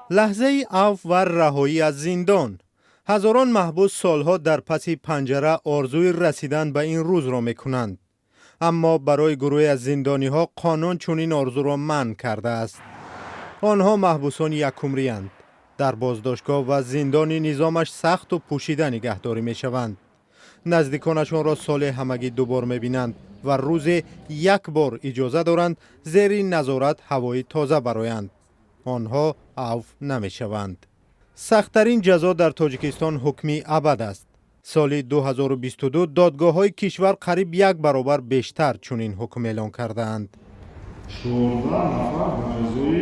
لحظه عفو و رهایی از زندان. هزاران محبوس سالها در پس پنجره آرزوی رسیدن به این روز را میکنند، اما برای گروهی از زندانی ها قانون چنین آرزو را منع کرده است. آنها محبوسان یکمری اند. در بازداشتگاه و زندان نظامش سخت و پوشیده نگهداری می شوند. نزدیکانشان را سال همگی دوبار می بینند و روز یک بار اجازه دارند زیر نظارت هوای تازه برایند. آنها عفو نمی شوند. سخت‌ترین جزا در تاجیکستان حکمی ابد است. سال 2022 دادگاه های کشور قریب یک برابر بیشتر چنین حکم اعلان کردند. 14 نفر به جزای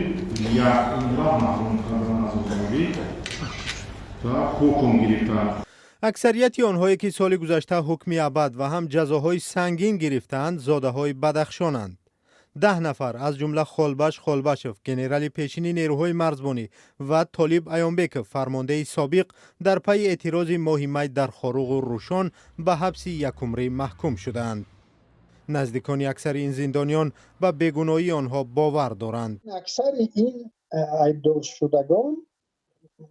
یک عمر محروم کردن از آزادی و حکم گرفتند. اکثریت آنهایی که سال گذشته حکم ابد و هم جزاهای سنگین گرفتند زاده های بدخشانند. 10 نفر از جمله خالبش خالبشف گنرال پیشین نیروهای مرزبانی و طالب ایانبک فرمانده سابق در پی اعتراض ماه می در خاروق و روشان به حبس یک عمری محکوم شدند. نزدیکان اکثر این زندانیان به بیگناهی آنها باور دارند. اکثر این عیبدار شدگان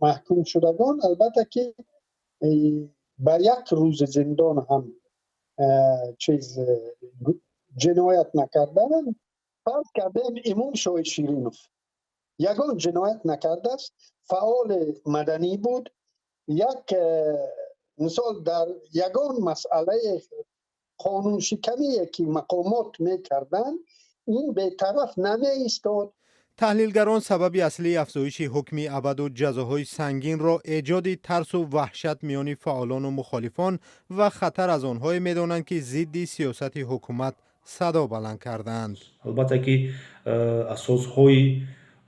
محکوم شدگان البته که به یک روز زندان هم جنایت نکردن. فرض کردیم امام شاه شیرینوف یگان جنایت نکرده است، فعال مدنی بود، یک مثال در یگان مسئله قانون شکنی که مقامات میکردن این به طرف نمی ایستاد. تحلیلگران سبب اصلی افزایش حکم ابد و جزاهای سنگین را ایجاد ترس و وحشت میان فعالان و مخالفان و خطر از آنها میدانند که ضد سیاست حکومت صدا بلند کردند. البته که اساسهای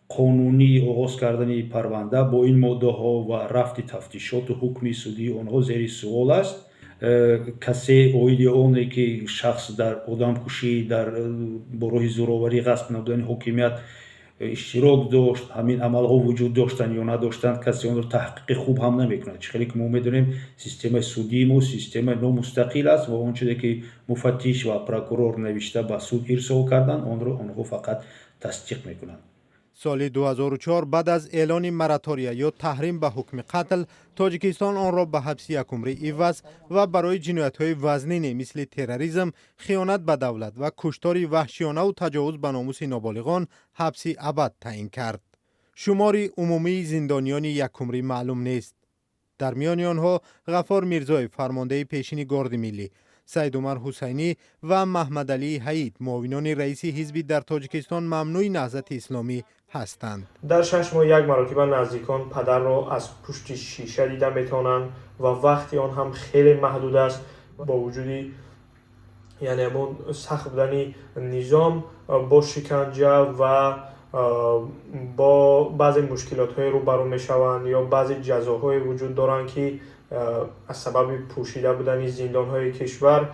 قانونی آغاز کردن پرونده با این ماده ها و رفت تفتیشات و حکم سودی آنها زیر سوال است. کسی اویدی اونه که شخص در آدم کشی در برای زوراوری غصب نبودن حکومت اشتراک داشت، همین عمل ها وجود داشتن یا نداشتن، کسی اون رو تحقیق خوب هم نمیکنه. چخیلی که ما میدونیم سیستم سودی مو سیستم نامستقل است و اون چیزی که مفتش و پروکورور نوشته به سود ارسال کردن اون رو آنها فقط تصدیق میکنن. سال 2004 بعد از اعلان مراتوریه یا تحریم به حکم قتل، تاجیکستان آن را به حبس یک عمری عوض و برای جنایت‌های وزنین مثل تروریسم، خیانت به دولت و کشتار وحشیانه و تجاوز به ناموس نابالغان حبس ابد تعیین کرد. شمار عمومی زندانیان یک عمری معلوم نیست. در میان آنها غفار میرزای فرمانده پیشین گارد ملی، سید عمر حسینی و محمد علی حید معاونان رئیس حزبی در تاجیکستان ممنوع نهضت اسلامی هستند. در 6 ماه یک مرتبه نزدیکان پدر را از پشت شیشه دیده میتوانند و وقتی آن هم خیلی محدود است. با وجودی یعنی همون سخت بودن نظام با شکنجه و با بعضی مشکلات های روبرو میشوند یا بعضی جزاهای وجود دارند که از سبب پوشیده بودن زندان های کشور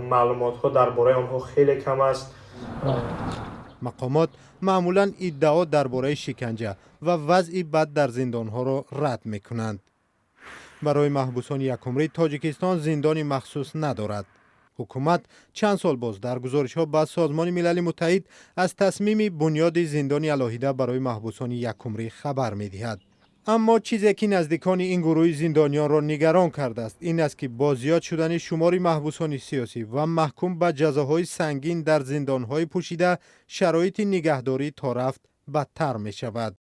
معلومات ها درباره آنها خیلی کم است. مقامات معمولا ادعا درباره شکنجه و وضع بد در زندان ها را رد می کنند. برای محبوسان یک عمری تاجیکستان زندانی مخصوص ندارد. حکومت چند سال باز در گزارش ها به سازمان ملل متحد از تصمیم بنیاد زندانی علاهیده برای محبوسان یک عمری خبر می دهد. اما چیزی که نزدیکان این گروه زندانیان را نگران کرده است این است که با زیاد شدن شمار محبوسان سیاسی و محکوم به جزاهای سنگین در زندانهای پوشیده شرایط نگهداری تا رفت بدتر می شود.